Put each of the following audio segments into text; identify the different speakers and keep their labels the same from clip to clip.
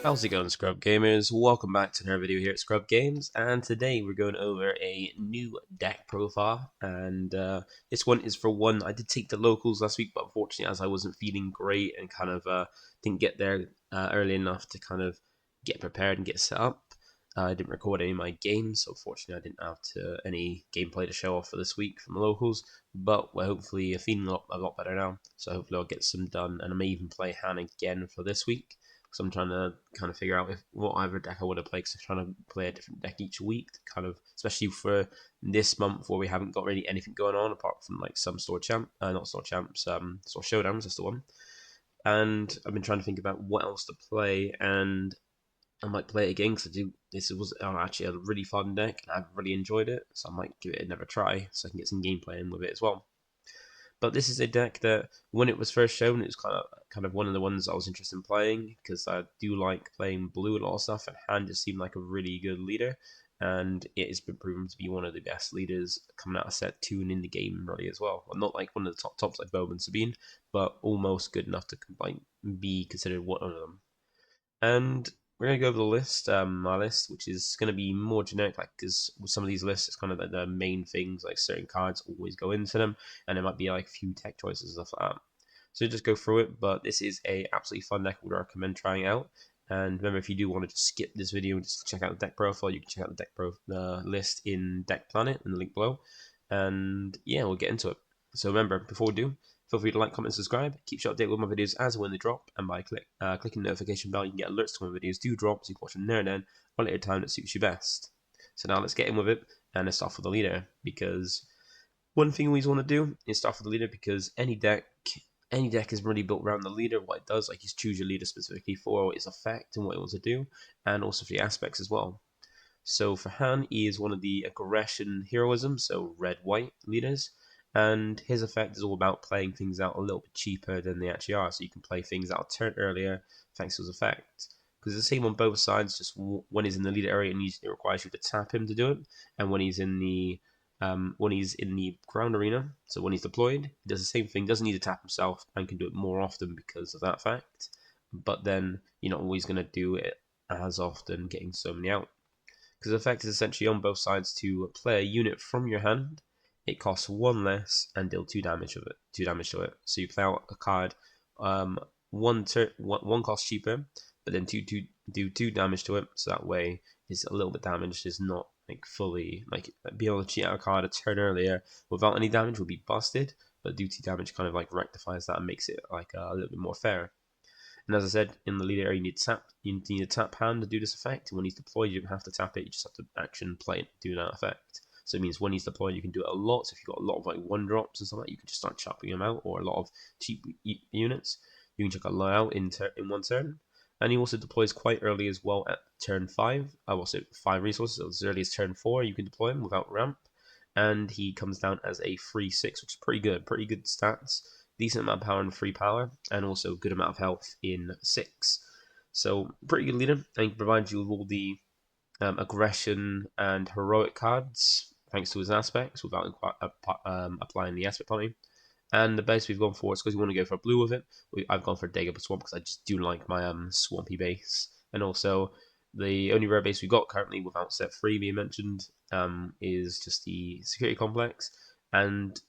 Speaker 1: How's it going, Scrub Gamers? Welcome back to another video here at Scrub Games, and today we're going over a new deck profile. And this one is for one. I did take the locals last week, but unfortunately, as I wasn't feeling great and kind of didn't get there early enough to kind of get prepared and get set up, I didn't record any of my games. So unfortunately, I didn't have any gameplay to show off for this week from the locals. But we're hopefully feeling a lot better now. So hopefully, I'll get some done, and I may even play Han again for this week. So I'm trying to kind of figure out what other deck I want to play, because I'm trying to play a different deck each week, kind of, especially for this month where we haven't got really anything going on apart from like some store champ, not store champs, store showdowns. That's the one. And I've been trying to think about what else to play, and I might play it again because this was actually a really fun deck and I've really enjoyed it. So I might give it another try so I can get some gameplay in with it as well. But this is a deck that, when it was first shown, it was kind of one of the ones I was interested in playing, because I do like playing blue and a lot of stuff, and Han just seemed like a really good leader, and it has been proven to be one of the best leaders coming out of set 2 and in the game really as well. Not like one of the tops like Bob and Sabine, but almost good enough to be considered one of them. And we're going to go over the list, my list, which is going to be more generic, like, because with some of these lists, it's kind of like the main things, like certain cards always go into them, and there might be like a few tech choices and stuff like that. So just go through it, but this is a absolutely fun deck I would recommend trying out. And remember, if you do want to just skip this video and just check out the deck profile, you can check out the list in Deck Planet in the link below. And yeah, we'll get into it. So remember, before we do, feel free to like, comment, and subscribe. Keeps you updated with my videos as and when they drop, and by clicking the notification bell, you can get alerts to when videos do drop, so you can watch them there and then, or later time that suits you best. So now let's get in with it, and let's start with the leader, because one thing we always want to do is start with the leader, because any deck is really built around the leader, what it does, like you choose your leader specifically for its effect and what it wants to do, and also for the aspects as well. So for Han, he is one of the aggression heroism, so red-white leaders, and his effect is all about playing things out a little bit cheaper than they actually are, so you can play things out a turn earlier thanks to his effect. Because it's the same on both sides, just when he's in the leader area, and it requires you to tap him to do it, and when he's in the ground arena, so when he's deployed, he does the same thing, doesn't need to tap himself, and can do it more often because of that fact, but then you're not always going to do it as often, getting so many out. Because the effect is essentially on both sides to play a unit from your hand. It costs 1 less and deal 2 damage to it. So you play out a card, one cost cheaper, but then do 2 damage to it. So that way, it's a little bit damaged. It's not like fully like being able to cheat out a card a turn earlier without any damage would be busted. But do 2 damage kind of like rectifies that and makes it like a little bit more fair. And as I said, in the leader area, you need to tap hand to do this effect. And when he's deployed, you don't have to tap it. You just have to action play it to do that effect. So it means when he's deployed, you can do it a lot. So if you've got a lot of like 1-drops and stuff like that, you can just start chopping them out, or a lot of cheap units. You can check a lot out in one turn. And he also deploys quite early as well at turn 5. I will say 5 resources. So as early as turn 4, you can deploy him without ramp. And he comes down as a free 6, which is pretty good. Pretty good stats. Decent amount of power and free power, and also good amount of health in 6. So pretty good leader, and he provides you with all the aggression and heroic cards thanks to his aspects without applying the aspect penalty. And the base we've gone for is because we want to go for a blue with it. I've gone for Dagobah Swamp because I just do like my swampy base, and also the only rare base we got currently without set 3 being mentioned is just the security complex. And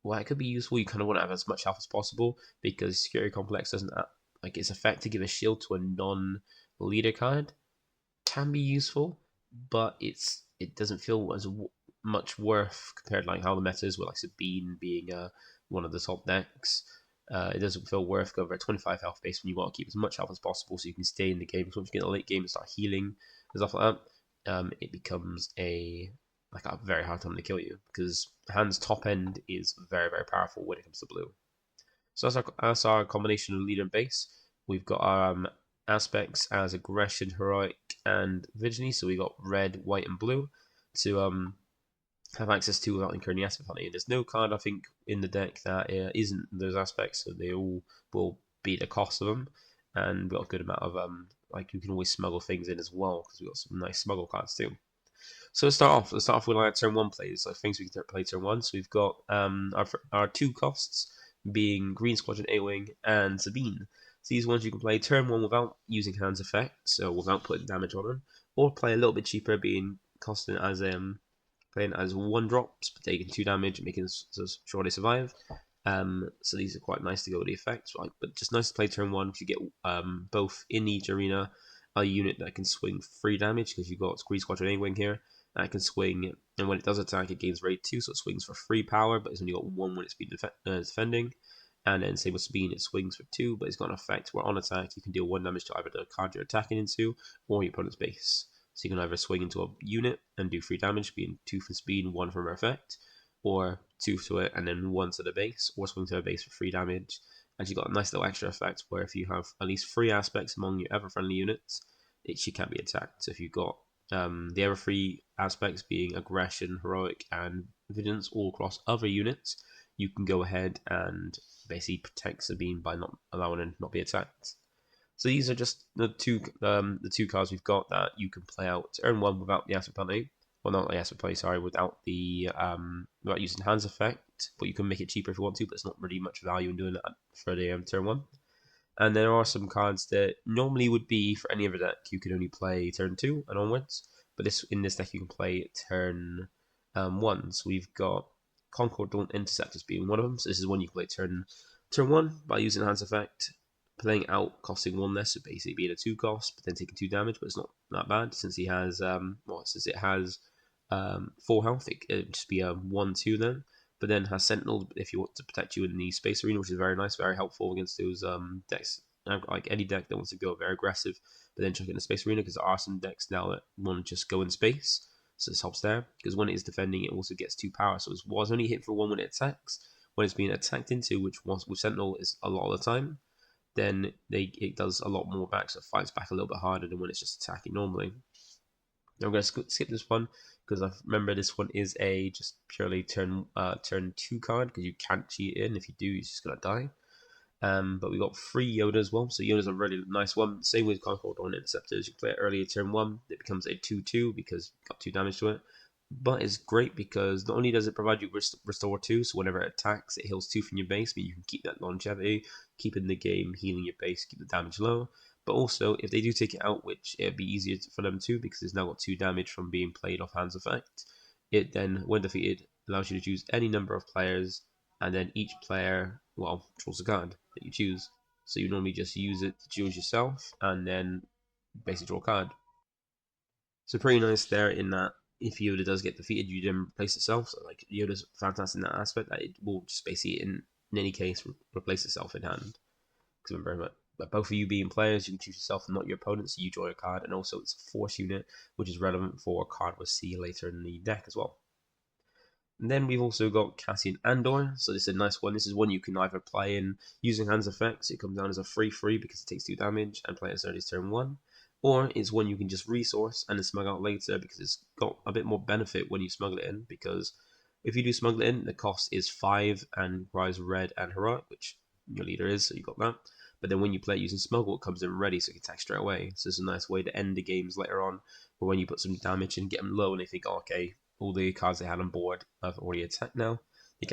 Speaker 1: well, it could be useful. You kind of want to have as much health as possible, because security complex doesn't like its effect to give a shield to a non-leader card can be useful, but it doesn't feel as much worth compared to like how the meta is with like Sabine being one of the top decks. It doesn't feel worth going over a 25 health base when you want to keep as much health as possible so you can stay in the game. So once you get in the late game and start healing and stuff like that, it becomes a very hard time to kill you, because Han's top end is very, very powerful when it comes to blue. So that's our combination of leader and base. We've got our aspects as aggression, heroic, and vigilance. So we got red, white, and blue to have access to without incurring the aspect penalty. And there's no card, I think, in the deck that isn't those aspects, so they all will be the cost of them. And we've got a good amount of like you can always smuggle things in as well, because we've got some nice smuggle cards too. So let's start off. With our turn 1 plays, like things we can play turn 1. So we've got our 2 costs being Green Squadron, A-Wing, and Sabine. So these ones you can play turn 1 without using Hand's effect, so without putting damage on them, or play a little bit cheaper, being costing as playing as 1 drops, but taking 2 damage and making sure they survive. So these are quite nice to go with the effects, right? But just nice to play turn 1 if you get both in each arena a unit that can swing 3 damage, because you've got Grease Squadron A-Wing here that can swing, and when it does attack it gains raid 2, so it swings for 3 power, but it's only got 1 when it's been defending. And then same with Sabine, it swings for 2, but it's got an effect where on attack you can deal 1 damage to either the card you're attacking into or your opponent's base. So you can either swing into a unit and do 3 damage, being 2 for speed and 1 from her effect, or 2 to it and then 1 to the base, or swing to the base for 3 damage. And you've got a nice little extra effect where if you have at least 3 aspects among your ever-friendly units, she can't be attacked. So if you've got the other 3 aspects being aggression, heroic, and vigilance all across other units, you can go ahead and basically protect Sabine by not allowing her to not be attacked. So these are just the two cards we've got that you can play out to earn 1 without the aspect penalty. Well, not the aspect penalty, sorry, without the without using Hand's effect. But you can make it cheaper if you want to, but it's not really much value in doing that for the turn 1. And there are some cards that normally would be for any other deck you could only play turn 2 and onwards, but in this deck you can play turn 1. So we've got Concord Dawn Interceptors being one of them. So this is one you can play turn 1 by using Hand's effect, playing out costing 1 less, so basically being a 2 cost, but then taking 2 damage. But it's not that bad since he has since it has 4 health, it'd just be a 1/2 then. But then has Sentinel if you want to protect you in the space arena, which is very nice, very helpful against those decks. Like any deck that wants to go very aggressive, but then check in the space arena, because there are some decks now that want to just go in space. So this helps there, because when it is defending, it also gets 2 power. So it was only hit for 1 when it attacks. When it's being attacked into, which was with Sentinel is a lot of the time, then it does a lot more back, so it fights back a little bit harder than when it's just attacking normally. I'm going to skip this one because I remember this one is a just purely turn 2 card, because you can't cheat in. If you do, you're just going to die. But we got 3 Yoda as well, so Yoda's a really nice one. Same with Concord on Interceptors. You play it earlier turn 1, it becomes a 2/2 because you got 2 damage to it. But it's great because not only does it provide you restore 2, so whenever it attacks, it heals 2 from your base, but you can keep that longevity, keeping the game, healing your base, keep the damage low. But also, if they do take it out, which it'd be easier for them to, because it's now got 2 damage from being played off Hand's effect, it then, when defeated, allows you to choose any number of players, and then each player, well, draws a card that you choose. So you normally just use it to choose yourself, and then basically draw a card. So pretty nice there in that if Yoda does get defeated, you then replace itself. So like Yoda's fantastic in that aspect, that it will just basically in any case replace itself in hand. Because remember, but both of you being players, you can choose yourself and not your opponent, so you draw a card, and also it's a force unit, which is relevant for a card we'll see later in the deck as well. And then we've also got Cassian Andor, so this is a nice one. This is one you can either play in using Hand's effects, it comes down as a 3/3 because it takes 2 damage, and play it as early as turn 1. Or it's one you can just resource and then smuggle out later, because it's got a bit more benefit when you smuggle it in, because if you do smuggle it in, the cost is 5 and requires red and heroic, which your leader is, so you got that. But then when you play it using smuggle, it comes in ready, so you can attack straight away. So it's a nice way to end the games later on, or when you put some damage and get them low and they think, oh, okay, all the cards they had on board have already attacked now. You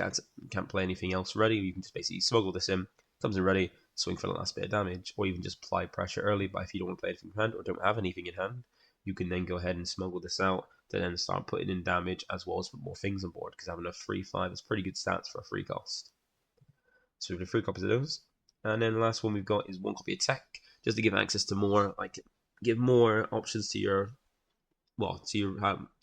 Speaker 1: can't play anything else ready. You can just basically smuggle this in, comes in ready, swing for the last bit of damage, or even just apply pressure early. But if you don't want to play anything in hand or don't have anything in hand, you can then go ahead and smuggle this out to then start putting in damage as well as put more things on board, because having a 3/5 is pretty good stats for a free cost. So we have 3 copies of those. And then the last one we've got is 1 copy of tech, just to give access to more, like give more options to your to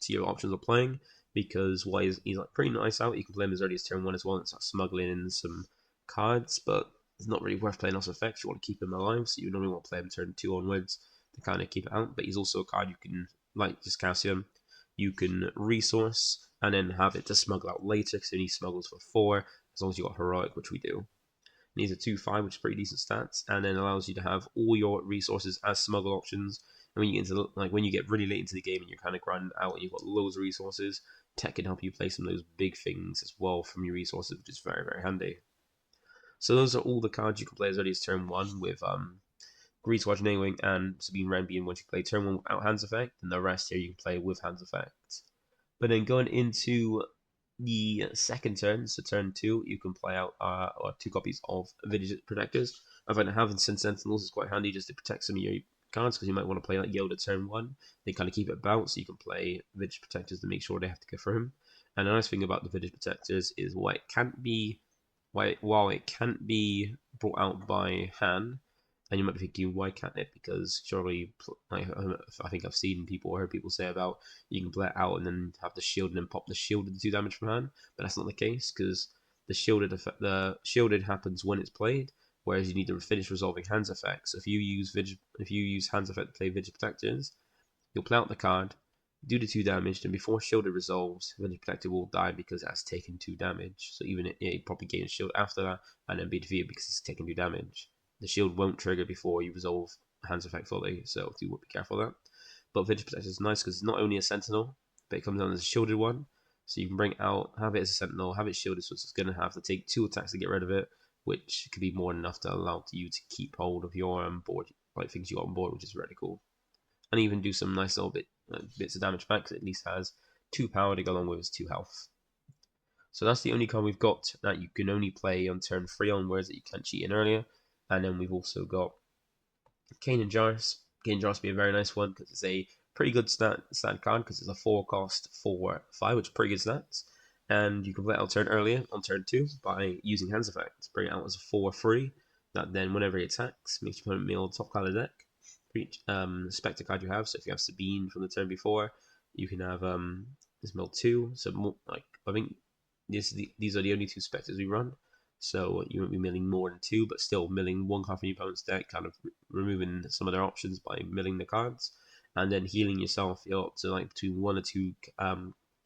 Speaker 1: your options of playing, because while he's like pretty nice out, you can play him as early as turn 1 as well and start smuggling in some cards, but it's not really worth playing off effects. You want to keep him alive, so you normally want to play him turn 2 onwards to kind of keep it out. But he's also a card you can, like just Cassian, you can resource and then have it to smuggle out later, because he smuggles for 4 as long as you got heroic, which we do. And he's a 2/5, which is pretty decent stats, and then allows you to have all your resources as smuggle options. And when you get into when you get really late into the game and you're kind of grinding out and you've got loads of resources, tech can help you play some of those big things as well from your resources, which is very, very handy. So those are all the cards you can play as early as turn 1 with Grease Squadron A-Wing and Sabine Wren being ones you play turn 1 without Hand's effect, and the rest here you can play with Hand's effect. But then going into the second turn, so turn 2, you can play out 2 copies of Vigilance Protectors. I find having Sentinels is quite handy just to protect some of your cards, because you might want to play like Yoda turn 1. They kind of keep it about, so you can play Vintage Protectors to make sure they have to go for him. And the nice thing about the Vintage Protectors is while it can't be brought out by Han, and you might be thinking, why can't it? Because surely, I think I've seen people or heard people say about you can play it out and then have the shield and then pop the shield to 2 damage from Han, but that's not the case, because the shielded happens when it's played, whereas you need to finish resolving Han's effect. So if you use Han's effect to play Vigil Protectors, you'll play out the card, do the 2 damage, and before shielded resolves, Vigil Protector will die because it has taken 2 damage. So even it probably gains shield after that, and then be defeated because it's taken 2 damage. The shield won't trigger before you resolve Han's effect fully, so do be careful of that. But Vigil Protector is nice because it's not only a Sentinel, but it comes down as a shielded one. So you can bring it out, have it as a Sentinel, have it shielded, so it's going to have to take 2 attacks to get rid of it, which could be more than enough to allow you to keep hold of your board, like things you got on board, which is really cool. And even do some nice little bits of damage back, because it at least has 2 power to go along with its 2 health. So that's the only card we've got that you can only play on turn 3 onwards that you can't cheat in earlier. And then we've also got Kanan Jarrus. Kanan Jarrus be a very nice one because it's a pretty good stat card, because it's a 4 cost 4/5, which is pretty good stats. And you can play it on turn earlier, on turn 2, by using Hands Effect. Bring it out as a 4/3, that then whenever he attacks, makes your opponent mill top card of the deck for each Spectre card you have. So if you have Sabine from the turn before, you can have this mill 2. So more, like, I think these are the only 2 Spectres we run. So you won't be milling more than 2, but still milling 1 card from your opponent's deck, kind of removing some of their options by milling the cards, and then healing yourself. You're up to like between 1 or 2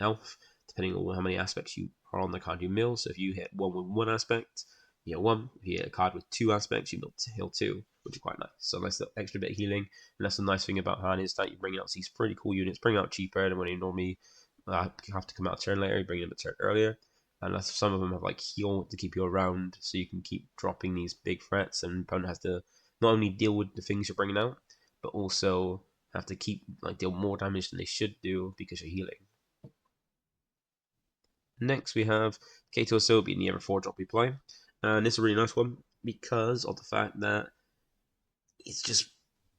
Speaker 1: health, depending on how many aspects you are on the card you mill. So if you hit one with 1 aspect, you heal 1. If you hit a card with 2 aspects, you heal 2, which is quite nice. So nice little extra bit of healing. And that's the nice thing about Han, is that you bring out these pretty cool units, bring out cheaper than when you normally have to come out a turn later. You bring them a turn earlier. And some of them have like heal to keep you around, so you can keep dropping these big threats, and the opponent has to not only deal with the things you're bringing out, but also have to deal more damage than they should do because you're healing. Next we have Kato Sobi in the ever 4 drop we play, and this is a really nice one because of the fact that it's just,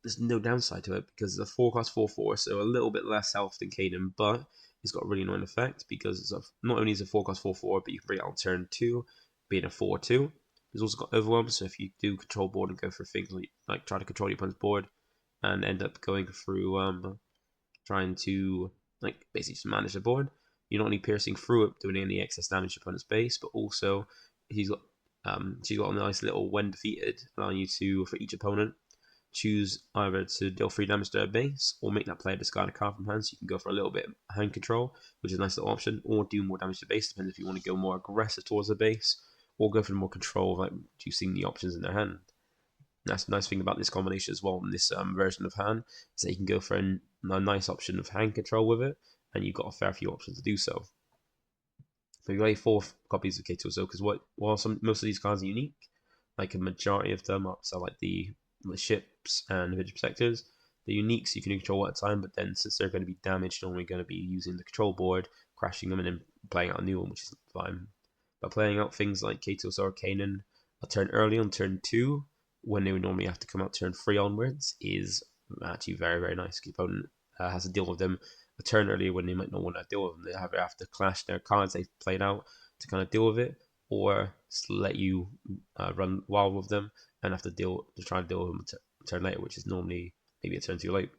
Speaker 1: there's no downside to it, because it's a 4 cost 4/4, so a little bit less health than Kaden, but it's got a really annoying effect because not only is it a 4 cost 4/4, but you can bring it on turn 2, being a 4/2. It's also got Overwhelm, so if you do control board and go for things like try to control your opponent's board and end up going through trying to basically just manage the board, you're not only piercing through it, doing any excess damage to your opponent's base, but also she's got a nice little when defeated, allowing you to, for each opponent, choose either to deal 3 damage to their base, or make that player discard a card from hand, so you can go for a little bit of hand control, which is a nice little option, or do more damage to base, depends if you want to go more aggressive towards the base, or go for more control, like reducing the options in their hand. And that's the nice thing about this combination as well, in this version of hand, is that you can go for a nice option of hand control with it, and you've got a fair few options to do so. So you've got 4 copies of Kato Zo, because while most of these cards are unique, like a majority of them are like the ships and the Vigil Protectors, they're unique, so you can control at a time, but then since they're going to be damaged, you're only going to be using the control board, crashing them, and then playing out a new one, which is fine. But playing out things like Katos or Kanan a turn early on turn 2, when they would normally have to come out turn 3 onwards, is actually very, very nice. The opponent has to deal with them a turn earlier when they might not want to deal with them. They have to clash their cards they've played out to kind of deal with it, or just let you run wild with them and have to try to deal with them a turn later, which is normally maybe a turn too late.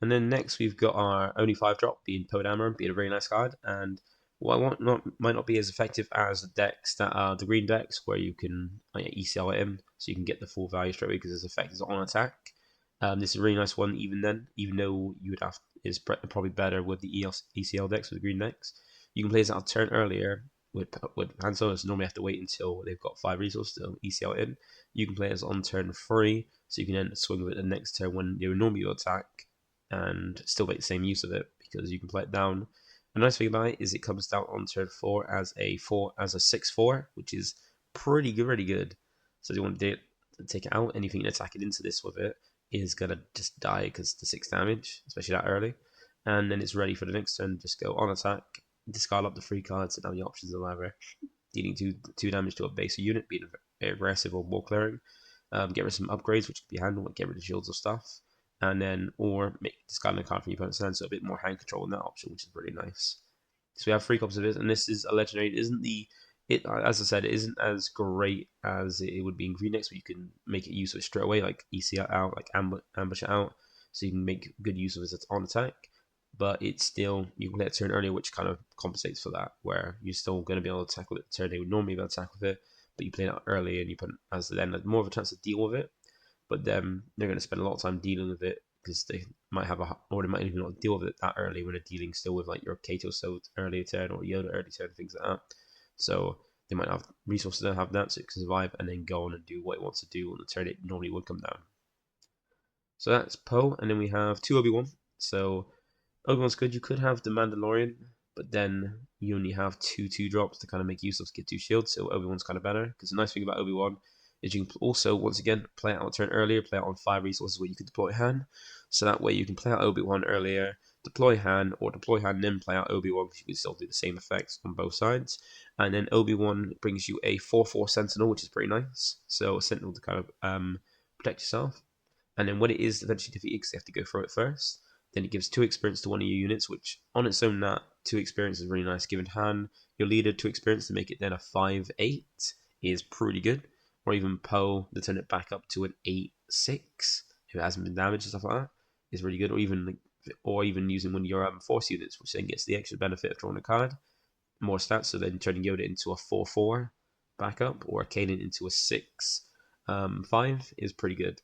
Speaker 1: And then next we've got our only 5 drop, being Poet Hammer, being a very nice card, and might not be as effective as the decks that are the green decks, where you can ECL it in, so you can get the full value straight away because its effect is on attack. This is a really nice one, even though you would have is probably better with the ECL decks, with the green decks. You can play this out a turn earlier with Han so normally have to wait until they've got 5 resources to ECL it in. You can play this on turn 3, so you can then swing with it the next turn when they would normally attack, and still make the same use of it because you can play it down. The nice thing about it is it comes down on turn 4 as a 6/4, which is pretty good, really good. So if you want to take it out, anything attacking into this with it is gonna just die because the 6 damage, especially that early. And then it's ready for the next turn. Just go on attack, discard up the 3 cards, and now your options are either dealing 2 damage to a base unit, being aggressive or wall clearing. Get rid of some upgrades, which could be handled, like get rid of shields or stuff, and then or discard a card from your opponent's hand, so a bit more hand control in that option, which is really nice. So we have 3 copies of it, and this is a legendary. It isn't as I said, it isn't as great as it would be in Green decks, but you can make it use of it straight away, like EC it out, like ambush it out, so you can make good use of it on attack. But it's still, you can let it turn earlier, which kind of compensates for that, where you're still going to be able to tackle it the turn they would normally be able to tackle with it, but you play it out early and you put as then more of a chance to deal with it. But then they're going to spend a lot of time dealing with it because they might have or they might even not deal with it that early when they're dealing still with like your Kato so early turn or Yoda early turn, things like that. So they might have resources to have that so it can survive and then go on and do what it wants to do on the turn it normally would come down. So that's Poe, and then we have 2 Obi-Wan. So Obi-Wan's good. You could have the Mandalorian, but then you only have 2/2 drops to kind of make use of get 2 shields, so Obi-Wan's kind of better. Because the nice thing about Obi-Wan is you can also, once again, play it out a turn earlier, play it on 5 resources where you can deploy Han. So that way you can play out Obi-Wan earlier, deploy Han, or deploy Han and then play out Obi-Wan, because you can still do the same effects on both sides. And then Obi-Wan brings you a 4/4 Sentinel, which is pretty nice. So a Sentinel to kind of protect yourself. And then when it is eventually defeated, because you have to go through it first, then it gives 2 experience to one of your units, which on its own, that 2 experience is really nice. Given Han, your leader, 2 experience to make it then a 5/8 is pretty good. Or even Poe to turn it back up to an 8/6 if it hasn't been damaged and stuff like that is really good. Or even using one of your Force units, which then gets the extra benefit of drawing a card, more stats. So then turning Yoda into a 4/4 backup or Kanan into a 6/5 is pretty good.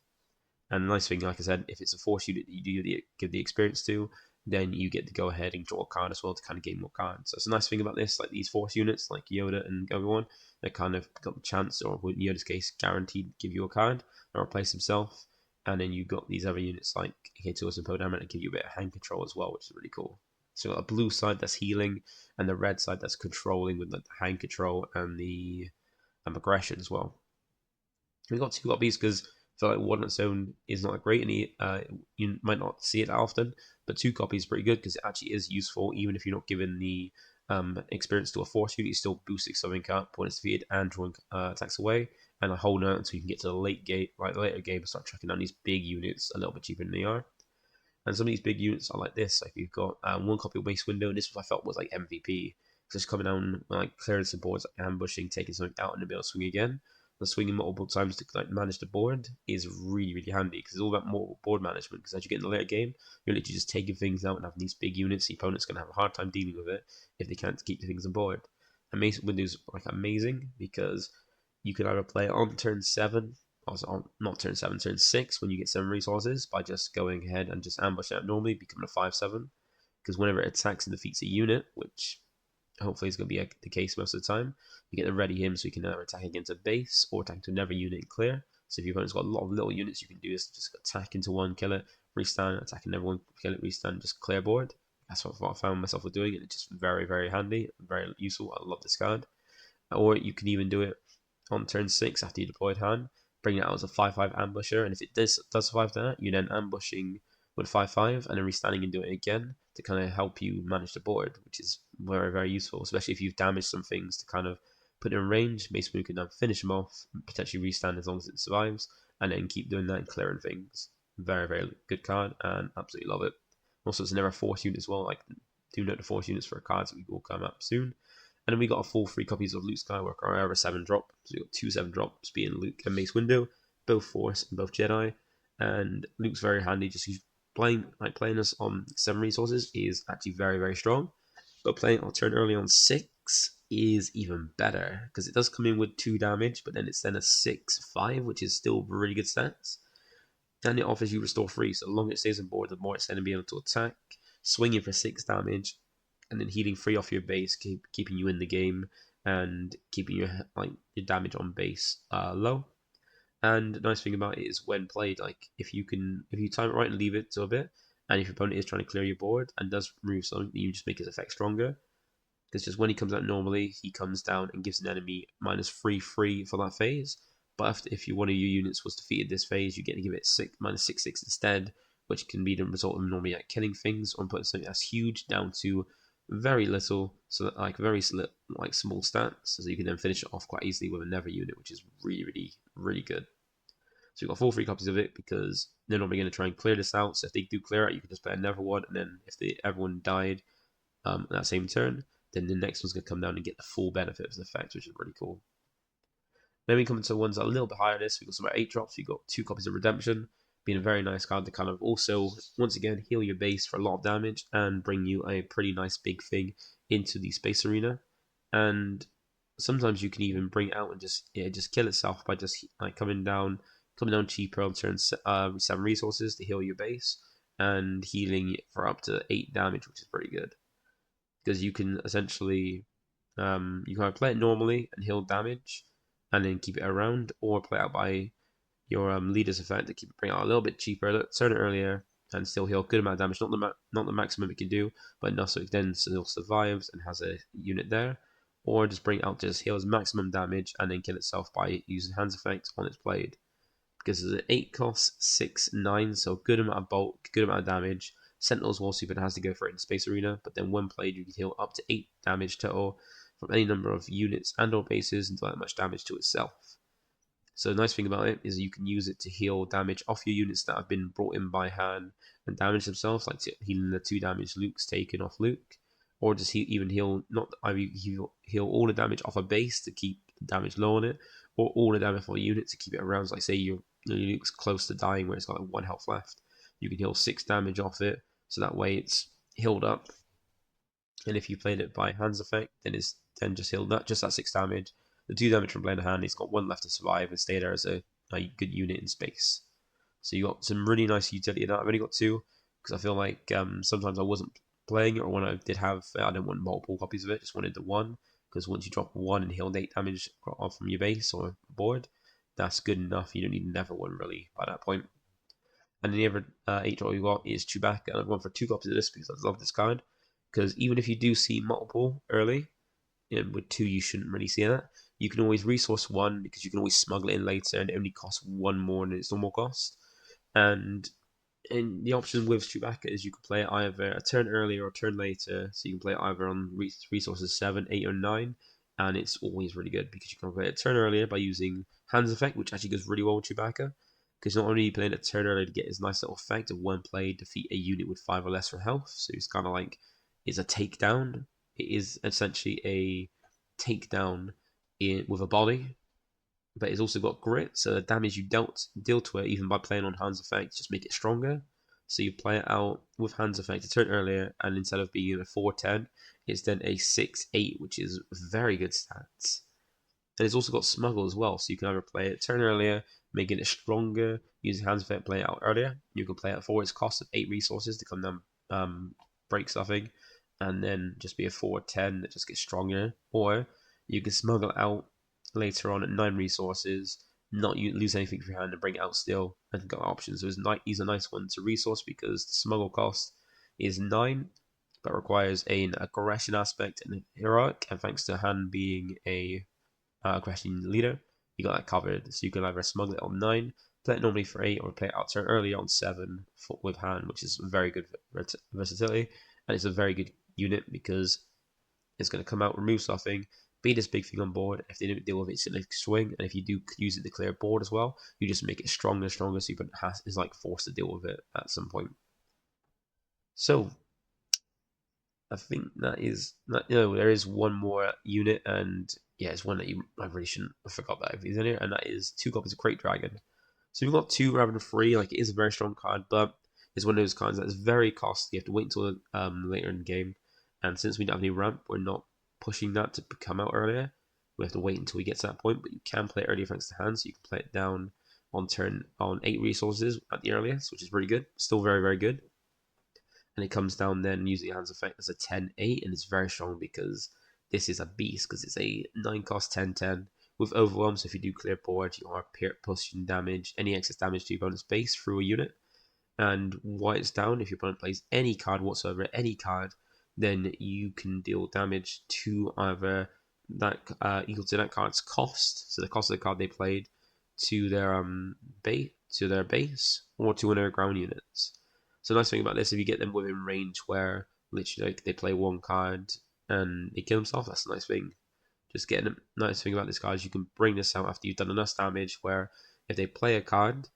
Speaker 1: And the nice thing, like I said, if it's a force unit that you do give the experience to, then you get to go ahead and draw a card as well to kind of gain more cards. So it's a nice thing about this, like these force units, like Yoda and Obi-Wan, they kind of got the chance, or in Yoda's case, guaranteed to give you a card or replace himself. And then you got these other units like K2 and Poe Dameron that give you a bit of hand control as well, which is really cool. So you've got a blue side that's healing, and the red side that's controlling with like the hand control and the aggression as well. We've got 2 copies because I feel like one on its own is not great, and you might not see it that often. But 2 copies is pretty good because it actually is useful, even if you're not given the experience to a force unit. You're still boosting something up when it's defeated and drawing attacks away, and a whole note so you can get to the later game and start tracking down these big units a little bit cheaper than they are. And some of these big units are like this. Like you've got 1 copy of Waste Window, and this was I felt was like MVP. Just coming down like clearing some boards, like ambushing, taking something out, and then be able to swing again. The swinging multiple times to like manage the board is really handy because it's all about more board management. Because as you get in the later game, you're literally just taking things out and having these big units. The opponent's going to have a hard time dealing with it if they can't keep the things on board. And Mason Window's like amazing because you can either play it on turn 7, also on not turn 7, turn 6 when you get 7 resources by just going ahead and just ambushing it normally, becoming a 5/7. Because whenever it attacks and defeats a unit, which hopefully is going to be the case most of the time, you get to ready him so you can either attack against a base or attack to another unit and clear. So if your opponent's got a lot of little units, you can do this: just attack into one, kill it, restand, attack another one, kill it, restand, just clear board. That's what I found myself doing, and it's just very handy, very useful. I love this card. Or you can even do it on turn 6 after you deployed Han, bring it out as a 5/5 ambusher, and if it does survive that, you then ambushing with 5/5 and then restanding and doing it again to kind of help you manage the board, which is very useful, especially if you've damaged some things to kind of put it in range. Basically, you can then finish them off, potentially restand as long as it survives, and then keep doing that and clearing things. Very good card, and absolutely love it. Also, it's another force unit as well. Like, do note the force units for cards that will come up soon. And then we got a full 3 copies of Luke Skywalker, our 7-drop. So we got 2 7-drops being Luke and Mace Windu, both Force and both Jedi. And Luke's very handy. Just playing us on 7 resources is actually very strong. But playing on turn early on 6 is even better because it does come in with 2 damage, but then it's then a 6/5, which is still really good stats. And it offers you restore 3, so the longer it stays on board, the more it's going to be able to attack, swinging for 6 damage, and then healing 3 off your base, keeping you in the game and keeping your damage on base low. And the nice thing about it is when played, like if you time it right and leave it to a bit, and if your opponent is trying to clear your board and does remove something, you just make his effect stronger. Because just when he comes out normally, he comes down and gives an enemy -3/3 for that phase. But if one of your units was defeated this phase, you get to give it -6/6 instead, which can be the result of normally killing things or putting something that's huge down to very little, so that like like small stats, so you can then finish it off quite easily with a never unit, which is really good. So you've got 4 free copies of it because they're normally going to try and clear this out. So if they do clear it, you can just play another one, and then if everyone died that same turn, then the next one's going to come down and get the full benefit of the effect, which is really cool. Then we come into ones that are a little bit higher than this. We've got some 8 drops. We've got 2 copies of Redemption, being a very nice card to kind of also, once again, heal your base for a lot of damage and bring you a pretty nice big thing into the space arena. And sometimes you can even bring it out and just kill itself by just like coming down cheaper on turn 7 resources to heal your base and healing for up to 8 damage, which is pretty good because you can essentially you can either play it normally and heal damage and then keep it around, or play out by your leader's effect to bring it out a little bit cheaper, turn it earlier, and still heal a good amount of damage. Not the maximum it can do, but enough so it then still survives and has a unit there. Or just bring it out to just heal as maximum damage and then kill itself by using Hands effect on its blade. Because it's an 8 cost, 6, 9, so good amount of bulk, good amount of damage. Sentinel's War Super has to go for it in Space Arena, but then when played, you can heal up to 8 damage total from any number of units and or bases and do that much damage to itself. So the nice thing about it is you can use it to heal damage off your units that have been brought in by Han and damage themselves, like healing the 2 damage Luke's taken off Luke, or just even heal heal all the damage off a base to keep the damage low on it, or all the damage for a unit to keep it around. So like say your Luke's close to dying where it's got like 1 health left, you can heal 6 damage off it, so that way it's healed up. And if you played it by Hands effect, then it's just healed just that 6 damage. The 2 damage from Blade of Hand, he's got 1 left to survive and stay there as a good unit in space. So you got some really nice utility in that. I've only got 2 because I feel like sometimes I wasn't playing it, or when I did have I didn't want multiple copies of it, just wanted the 1, because once you drop 1 and heal 8 damage off from your base or board, that's good enough. You don't need another one really by that point. And then the other 8 drop you got is Chewbacca, and I've gone for 2 copies of this because I love this card. Because even if you do see multiple early, with 2 you shouldn't really see that. You can always resource 1 because you can always smuggle it in later, and it only costs 1 more than its normal cost. And the option with Chewbacca is you can play it either a turn earlier or a turn later, so you can play it either on resources 7, 8, or 9, and it's always really good because you can play it a turn earlier by using Hands effect, which actually goes really well with Chewbacca, because not only are you playing a turn earlier to get his nice little effect of when played, defeat a unit with 5 or less for health, so it's kind of like, it's a takedown. It is essentially a takedown with a body, but it's also got grit, so the damage you deal to it, even by playing on Hands effect, just make it stronger. So you play it out with Hands effect a turn earlier, and instead of being a 4-10, it's then a 6-8, which is very good stats. And it's also got Smuggle as well, so you can either play it turn earlier, making it stronger, using Hands effect, play it out earlier. You can play it for its cost of 8 resources to come down, break something, and then just be a 4-10 that just gets stronger. Or you can smuggle it out later on at 9 resources, not lose anything for your hand, and bring it out still, and got options. So he's a nice one to resource because the smuggle cost is 9, but requires an aggression aspect and a heroic, and thanks to Han being a aggression leader, you got that covered. So you can either smuggle it on 9, play it normally for 8, or play it out turn early on 7 with Han, which is very good versatility, and it's a very good unit because it's going to come out, remove something, be this big thing on board. If they don't deal with it, it's going to swing, and if you do use it to clear board as well, you just make it stronger, so you is like forced to deal with it at some point. So I think that is there is one more unit, and yeah, it's one that I really shouldn't have forgot that if he's in here, and that is 2 copies of Crate Dragon. So we've got 2 rather than 3. Like, it is a very strong card, but it's one of those cards that is very costly. You have to wait until later in the game, and since we don't have any ramp, we're not pushing that to come out earlier. We have to wait until we get to that point, but you can play it earlier thanks to hand, so you can play it down on 8 resources at the earliest, which is really good. Still very good. And it comes down then using Hands effect as a 10-8, and it's very strong because this is a beast, because it's a 9 cost 10-10 with overwhelm. So if you do clear board, you are pushing damage, any excess damage to your opponent's base through a unit. And while it's down, if your opponent plays any card whatsoever, any card, then you can deal damage to either that equal to that card's cost, so the cost of the card they played, to their base, or to one of their ground units. So the nice thing about this, if you get them within range where literally like they play one card and they kill themselves. That's a nice thing. Just getting a nice thing about this card is you can bring this out after you've done enough damage. Where if they play a card,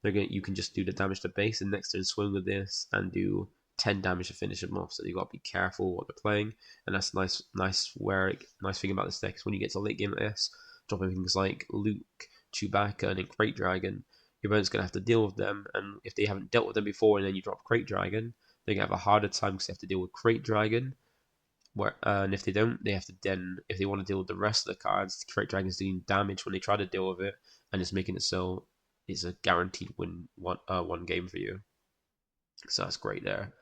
Speaker 1: you can just do the damage to base, and next turn swing with this and do 10 damage to finish them off. So you got to be careful what they're playing, and that's nice thing about this deck is when you get to late game like this, dropping things like Luke, Chewbacca, and then Crate Dragon. Your opponent's gonna have to deal with them, and if they haven't dealt with them before, and then you drop Crate Dragon, they're gonna have a harder time because they have to deal with Crate Dragon. And if they don't, they have to then, if they want to deal with the rest of the cards, Crate Dragon's doing damage when they try to deal with it, and it's making it so it's a guaranteed win one game for you. So that's great there.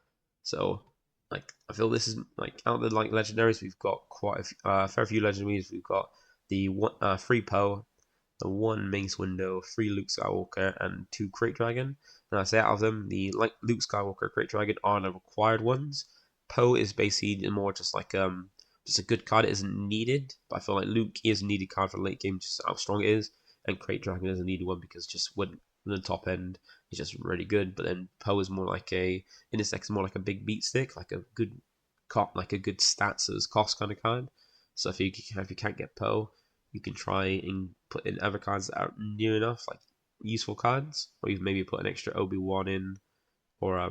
Speaker 1: So like I feel this is like out of the like legendaries, we've got quite a fair few legendaries. We've got the free Poe, the one Mace Window, 3 Luke Skywalker, and 2 Crate Dragon. And I say out of them, the like Luke Skywalker, Crate Dragon are the required ones. Poe is basically more just like just a good card. It isn't needed, but I feel like Luke is a needed card for late game, just how strong it is, and Crate Dragon is a needed one because just when the top end is just really good. But then Poe is more like in this deck is more like a big beat stick, like a good stats as cost kind of card. So if you can't get Poe, you can try and put in other cards that aren't near enough, like useful cards, or you maybe put an extra Obi-Wan in, or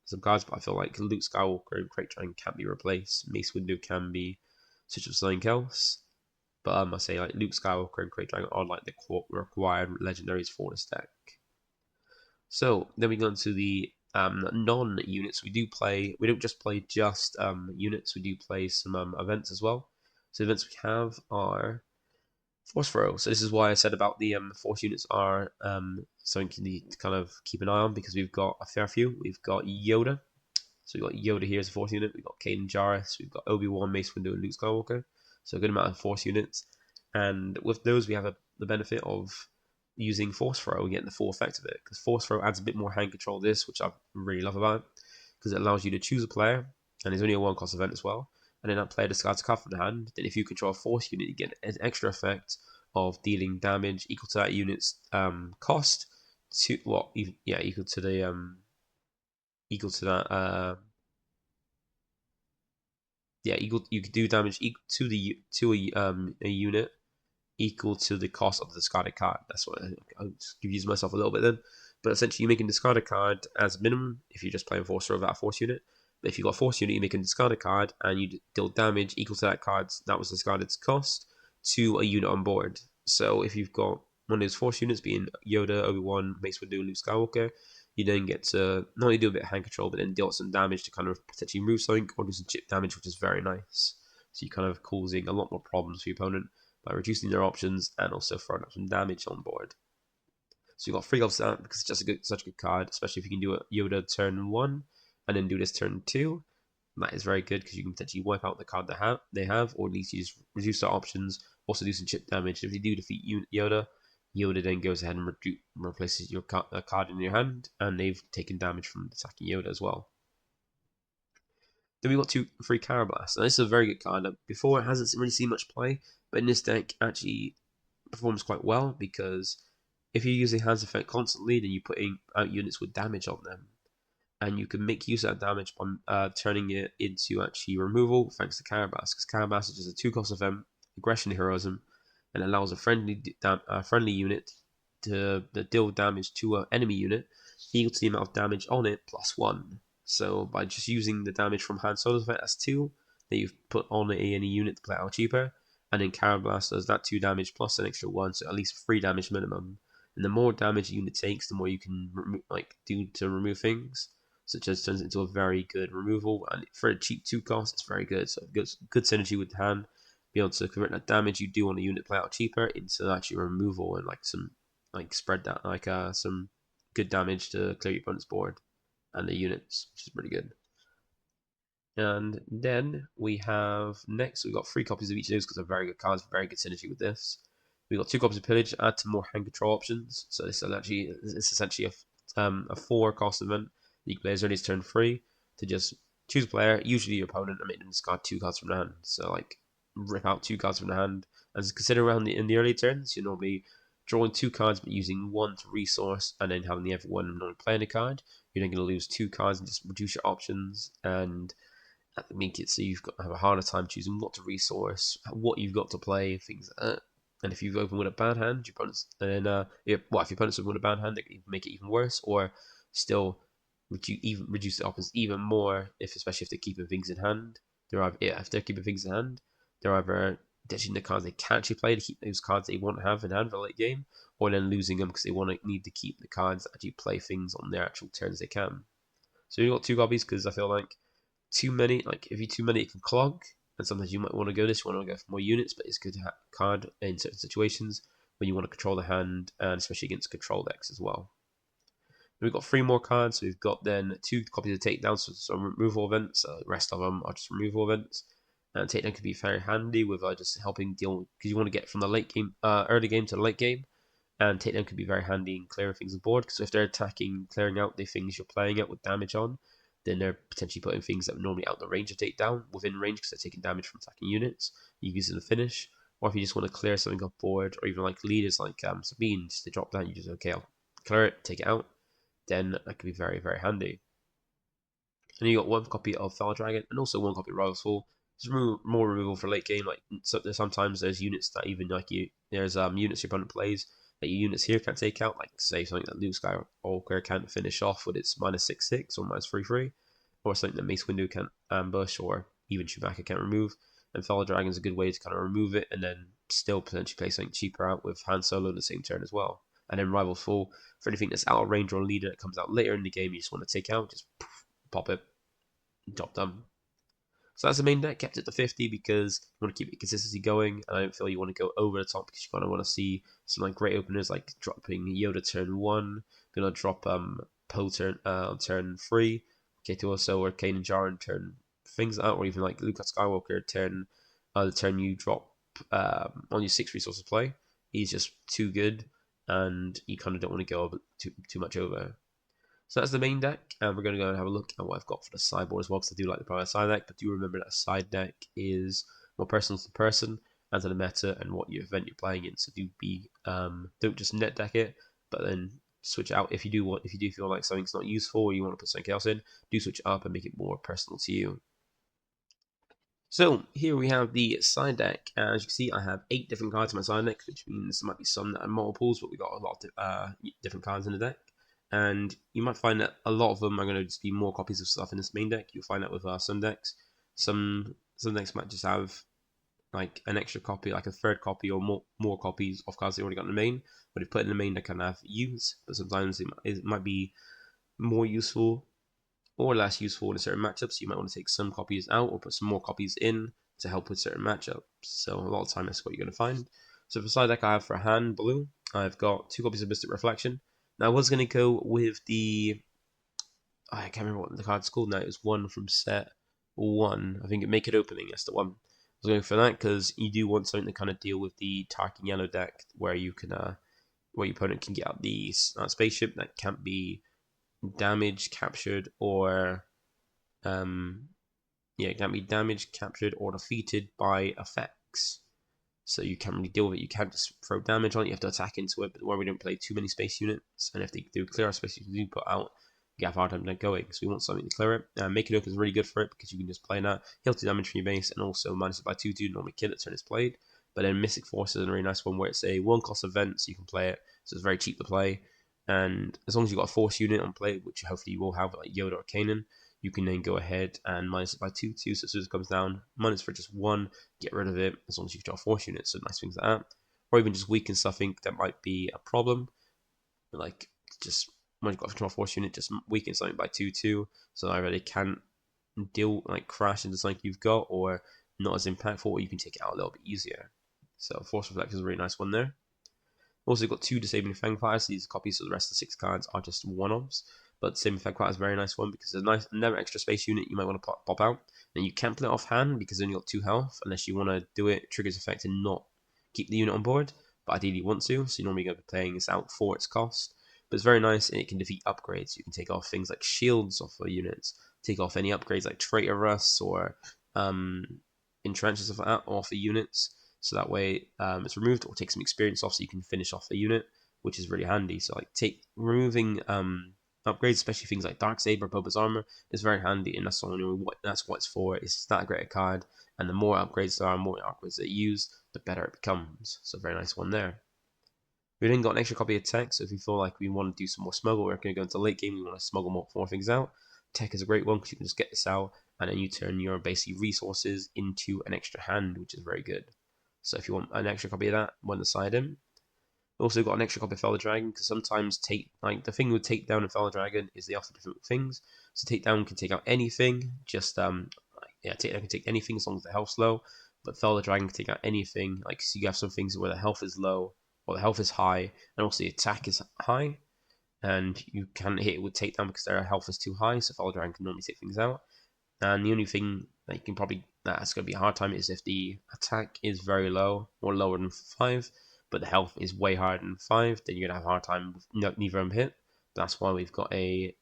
Speaker 1: some cards. But I feel like Luke Skywalker and Crate Dragon can't be replaced. Mace Windu can be, such as something else. But I say like Luke Skywalker and Crate Dragon are like the required legendaries for this deck. So then we go into the non-units. We don't just play units. We do play some events as well. So the events we have are Force Throw. So this is why I said about the Force units are something you need to kind of keep an eye on, because we've got a fair few. We've got Yoda. So we've got Yoda here as a Force unit. We've got Kaden Jarrus. We've got Obi-Wan, Mace Windu, and Luke Skywalker. So a good amount of Force units. And with those, we have the benefit of using Force Throw and getting the full effect of it. Because Force Throw adds a bit more hand control to this, which I really love about it. Because it allows you to choose a player, and it's only a 1-cost event as well. And then that player discards a card from the hand. Then if you control a Force unit, you get an extra effect of dealing damage equal to that unit's cost to equal to the equal to that you could do damage equal to a unit equal to the cost of the discarded card. That's what I'll confuse myself a little bit then. But essentially, you make a discard a card as minimum if you're just playing Force Throw without a Force unit. But if you've got a Force unit, you make a discard a card and you deal damage equal to that card's that was discarded's cost to a unit on board. So if you've got one of those Force units, being Yoda, Obi-Wan, Mace Windu, Luke Skywalker, you then get to not only do a bit of hand control, but then deal some damage to kind of potentially remove something or do some chip damage, which is very nice. So you're kind of causing a lot more problems for your opponent by reducing their options and also throwing up some damage on board. So you've got 3 of that because it's just such a good card, especially if you can do a Yoda turn 1 and then do this turn 2. That is very good because you can potentially wipe out the card they have, or at least you just reduce their options, also do some chip damage. If you do defeat Yoda, Yoda then goes ahead and replaces your card in your hand, and they've taken damage from attacking Yoda as well. Then we got 2 free Carablast, and this is a very good card. Before, it hasn't really seen much play, but in this deck actually performs quite well, because if you're using Hands effect constantly, then you're putting out units with damage on them, and you can make use of that damage by turning it into actually removal thanks to Carablast, because Carablast is just a 2-cost event, aggression heroism, and allows a friendly unit to deal damage to an enemy unit equal to the amount of damage on it plus 1. So by just using the damage from Han Solo's effect as 2 that you've put on any unit to play out cheaper, and then Carablast does that 2 damage plus an extra 1, so at least 3 damage minimum. And the more damage a unit takes, the more you can do to remove things, such as turns into a very good removal. And for a cheap 2-cost, it's very good. So good synergy with the hand. Be able to convert that damage you do on a unit play out cheaper into actually removal and spread that some good damage to clear your opponent's board and the units, which is pretty good. And then we have we've got 3 copies of each of those because they're very good cards, very good synergy with this. We've got 2 copies of Pillage, add to more hand control options. So this is essentially a 4-cost event. You can play as early as turn 3 to just choose a player, usually your opponent, and make them discard 2 cards from the hand. So rip out 2 cards from the hand. And consider around in the early turns, you're normally drawing 2 cards but using 1 to resource, and then having the other one not playing a card. You're then going to lose 2 cards and just reduce your options, and make it so you've got to have a harder time choosing what to resource, what you've got to play, things like that. And if you've opened with a bad hand, your opponents if your opponents open with a bad hand, they can make it even worse, or still reduce the opponents even more. Especially if they're keeping things in hand, if they're keeping things in hand, they're either ditching the cards they can't actually play to keep those cards they want to have in hand for late game, or then losing them because they need to keep the cards that actually play things on their actual turns they can. So you've got two copies because I feel like too many, like if you too many, it can clog, and sometimes you might want to go this, you want to go for more units, but it's good to have a card in certain situations when you want to control the hand, and especially against control decks as well. We've got 3 more cards. So we've got then 2 copies of takedown, so some removal events. The rest of them are just removal events. And takedown can be very handy with just helping deal, because you want to get from the late game, early game to the late game. And takedown can be very handy in clearing things on board, because if they're attacking, clearing out the things you're playing at with damage on, then they're potentially putting things that are normally out the range of takedown within range because they're taking damage from attacking units. You use it to finish, or if you just want to clear something off board, or even like leaders like Sabine, just to drop down, you just okay, I'll clear it, take it out. Then that could be very, very handy. And you got 1 copy of Fell Dragon and also 1 copy of Rival's Fall. Just more removal for late game. Like sometimes there's units that even like there's units your opponent plays that your units here can't take out. Like say something that Luke Skywalker can't finish off with its -6/6 or -3/3, or something that Mace Windu can't ambush, or even Chewbacca can't remove. And Fell Dragon is a good way to kind of remove it and then still potentially play something cheaper out with Han Solo in the same turn as well. And then Rival's Fall for anything that's out of range or leader that comes out later in the game you just want to take out, just pop it, job done. So that's the main deck. Kept it to 50 because you want to keep the consistency going, and I don't feel you want to go over the top because you kind of want to see some like great openers like dropping Yoda turn 1, gonna drop Poe on turn 3, K2SO or Kanan Jarrah turn things out, or even like Luke Skywalker turn the turn you drop on your 6 resources play. He's just too good, and you kind of don't want to go too much over. So that's the main deck, and we're going to go and have a look at what I've got for the sideboard as well, because I do like the prior side deck, but do remember that a side deck is more personal to the person and to the meta and what event you're playing in. So don't just net deck it, but then switch out if you do feel like something's not useful or you want to put something else in, do switch it up and make it more personal to you. So here we have the side deck. As you can see, I have 8 different cards in my side deck, which means there might be some that are multiples, but we got a lot of different cards in the deck. And you might find that a lot of them are going to just be more copies of stuff in this main deck. You'll find that with some decks. Some decks might just have like an extra copy, like a third copy or more copies of cards they already got in the main. But if put in the main, they can have use. But sometimes it might be more useful or less useful in certain matchups. You might want to take some copies out or put some more copies in to help with certain matchups. So a lot of time that's what you're going to find. So for side deck, I have for Han Blue, I've got 2 copies of Mystic Reflection. Now I was going to go with I can't remember what the card's called now. It was one from set 1. I think it Make It Opening. That's the one. I was going for that because you do want something to kind of deal with the Tarkin Yellow deck, where you can where your opponent can get out the spaceship that can't be damaged, captured, or it can't be damaged, captured, or defeated by effects. So you can't really deal with it. You can't just throw damage on it. You have to attack into it. But where we don't play too many space units, and if they do clear our space units, we do put out, you have a hard time going. So we want something to clear it. Make It Open is really good for it because you can just play that, heal 2 damage from your base, and also minus it by 2/2 normally kill it turn it's played. But then Mystic Force is a really nice one where it's a 1-cost event, so you can play it. So it's very cheap to play. And as long as you've got a Force unit on play, which hopefully you will have, like Yoda or Kanan, you can then go ahead and minus it by 2/2. So as soon as it comes down, minus for just 1, get rid of it as long as you've got a Force unit. So nice things like that. Or even just weaken something that might be a problem. Like just when you've got a control Force unit, just weaken something by 2/2. So either they can't crash into something you've got, or not as impactful, or you can take it out a little bit easier. So Force Reflect is a really nice one there. Also got 2 Disabling Fang Fires. These copies, so the rest of the 6 cards are just one-offs. But Disabling Fang Fire is a very nice one because there's another extra space unit you might want to pop out. And you can't play it offhand because then you've got 2 health unless you want to do it, triggers effect, and not keep the unit on board. But ideally you want to, so you're normally going to be playing this out for its cost. But it's very nice, and it can defeat upgrades. You can take off things like shields off of units, take off any upgrades like Traitor Rust or entrenches of that off of units. So that way it's removed, or take some experience off so you can finish off the unit, which is really handy. So like removing upgrades, especially things like Dark Saber, Boba's armor, is very handy, and that's what it's for. It's that great a card, and the more upgrades there are, more upgrades that you use, the better it becomes. So very nice one there. We then got an extra copy of Tech, so if we feel like we want to do some more smuggle, we're going to go into late game, we want to smuggle more things out. Tech is a great one because you can just get this out, and then you turn your basic resources into an extra hand, which is very good. So if you want an extra copy of that, one aside him. Also got an extra copy of Fellow Dragon, because sometimes the thing with Takedown and Fellow Dragon is they offer different things. So Takedown can take out anything, Takedown can take anything as long as the health's low, but Fellow Dragon can take out anything. Like, so you have some things where the health is low, or the health is high, and also the attack is high, and you can't hit it with Takedown because their health is too high, so Fellow Dragon can normally take things out. And the only thing that you can that's going to be a hard time is if the attack is very low, or lower than 5, but the health is way higher than 5, then you're going to have a hard time with neither of them hit. That's why we've got we've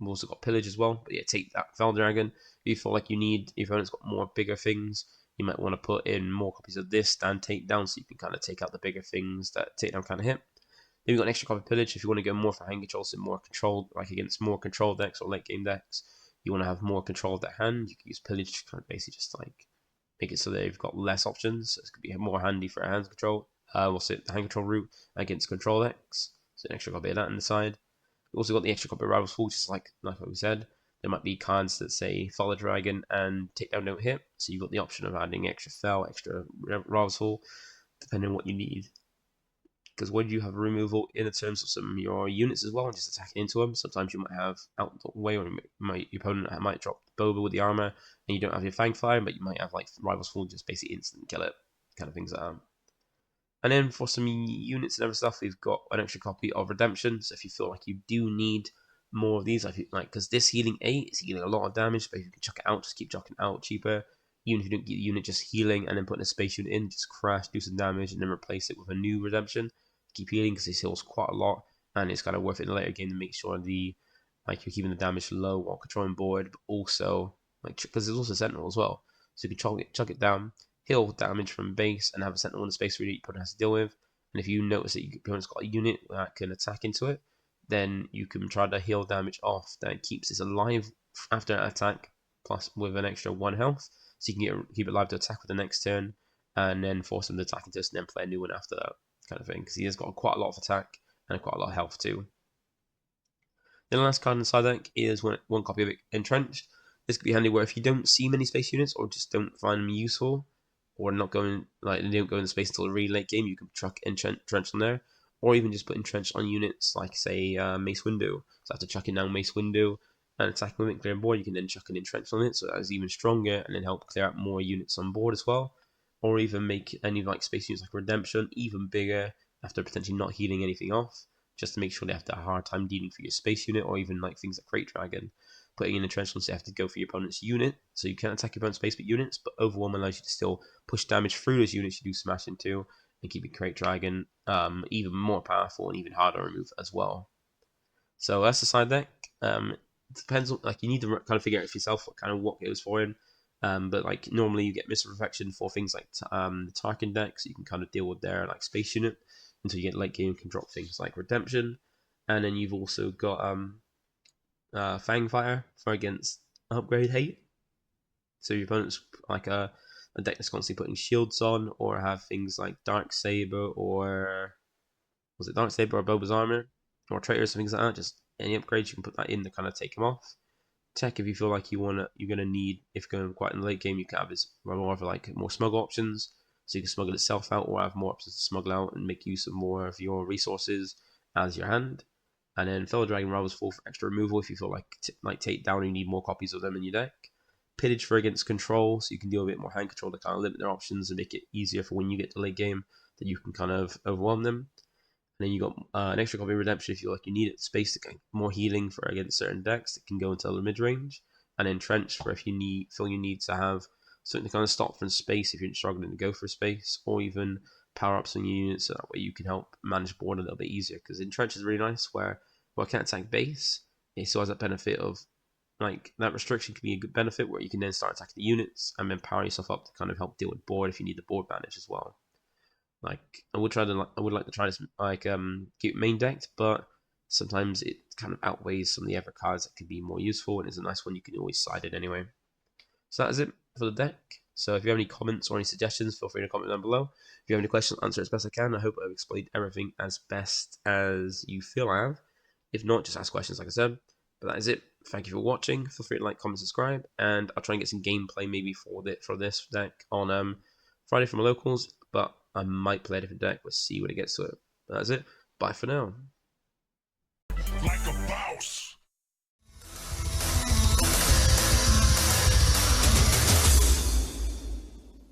Speaker 1: also got Pillage as well, but yeah, take that Fel Dragon. If you feel like your opponent's got more bigger things, you might want to put in more copies of this than Takedown, so you can kind of take out the bigger things that Takedown kind of hit. Then we've got an extra copy of Pillage if you want to go more for hand control, so more control, like against more control decks or late game decks. You want to have more control of their hand, you can use Pillage to kind of basically just like make it so they've got less options. So it's going to be more handy for a hand control. We'll sit the hand control route against control decks. So an extra copy of that on the side. We've also got the extra copy of Rival's Fall, which is like what we said. There might be cards that say Follow Dragon and Takedown don't hit. So you've got the option of adding extra Fel, extra Rival's Fall, depending on what you need. Because when you have removal in terms of some of your units as well, and just attacking into them, sometimes you might have out the way, or your opponent might drop Boba with the armor, and you don't have your Fang Fire, but you might have like Rival's Fall, just basically instant kill it, kind of things like that. And then for some units and other stuff, we've got an extra copy of Redemption. So if you feel like you do need more of these, because this healing 8 is healing a lot of damage, but if you can chuck it out, just keep chucking it out cheaper. Even if you don't get the unit just healing and then putting a space unit in, just crash, do some damage, and then replace it with a new Redemption. Keep healing because this heals quite a lot, and it's kind of worth it in the later game to make sure you're keeping the damage low while controlling board, but also because there's also Sentinel as well, so you can chuck it down, heal damage from base, and have a Sentinel in the space where your opponent has to deal with. And if you notice that your opponent's got a unit that can attack into it, then you can try to heal damage off that keeps it alive after an attack, plus with an extra 1 health, so you can keep it alive to attack with the next turn, and then force him to attack into us, and then play a new one after that, kind of thing, because he has got quite a lot of attack and quite a lot of health too. The last card in the side deck is one copy of it Entrenched. This could be handy where if you don't see many space units or just don't find them useful, or they don't go in the space until the really late game, you can chuck Entrenched on there, or even just put Entrenched on units like say Mace Window. So after chucking down Mace Window and attacking with it, clearing board, you can then chuck an Entrenched on it, so that is even stronger, and then help clear out more units on board as well. Or even make any space units like Redemption even bigger after potentially not healing anything off, just to make sure they have to have a hard time dealing for your space unit, or even things like Crate Dragon. Putting in Entrenchment, so you have to go for your opponent's unit, so you can't attack your opponent's space but units, but Overwhelm allows you to still push damage through those units you do smash into, and keep your Crate Dragon even more powerful and even harder to remove as well. So that's the side deck. It depends on, you need to kind of figure out for yourself what goes for him. But normally you get Mist of Perfection for things like the Tarkin deck, so you can kind of deal with their space unit until you get late game, you can drop things like Redemption, and then you've also got Fang Fire for against upgrade hate. So your opponent's a deck that's constantly putting shields on, or have things like Dark Saber, or was it Dark Saber or Boba's armor, or traitors, things like that. Just any upgrades you can put that in to kind of take them off. Tech, if you feel like you're gonna need, if going quite in the late game, you can have more of more smuggle options, so you can smuggle itself out, or have more options to smuggle out and make use of more of your resources as your hand. And then Fellow Dragon Rival's Fall for extra removal if you feel like take down and you need more copies of them in your deck. Pillage for against control, so you can deal a bit more hand control to kind of limit their options and make it easier for when you get to late game that you can kind of overwhelm them. And then you got an extra copy of Redemption if you feel like you need it, space to get more healing for against certain decks that can go into the mid range. And then Trench for if you feel you need to have something to kind of stop from space if you're struggling to go for space, or even power ups on your units so that way you can help manage board a little bit easier. Because Entrench is really nice where I can't attack base, it still has that benefit of that restriction can be a good benefit where you can then start attacking the units and then power yourself up to kind of help deal with board if you need the board manage as well. I would like to try this keep main decked, but sometimes it kind of outweighs some of the other cards that could be more useful, and it's a nice one you can always side it anyway. So that is it for the deck. So if you have any comments or any suggestions, feel free to comment down below. If you have any questions, answer as best I can. I hope I've explained everything as best as you feel I have. If not, just ask questions like I said. But that is it. Thank you for watching. Feel free to like, comment, subscribe, and I'll try and get some gameplay maybe for this deck on Friday from locals. But I might play a different deck. Let's see when it gets to it. But that's it. Bye for now.
Speaker 2: Like a boss.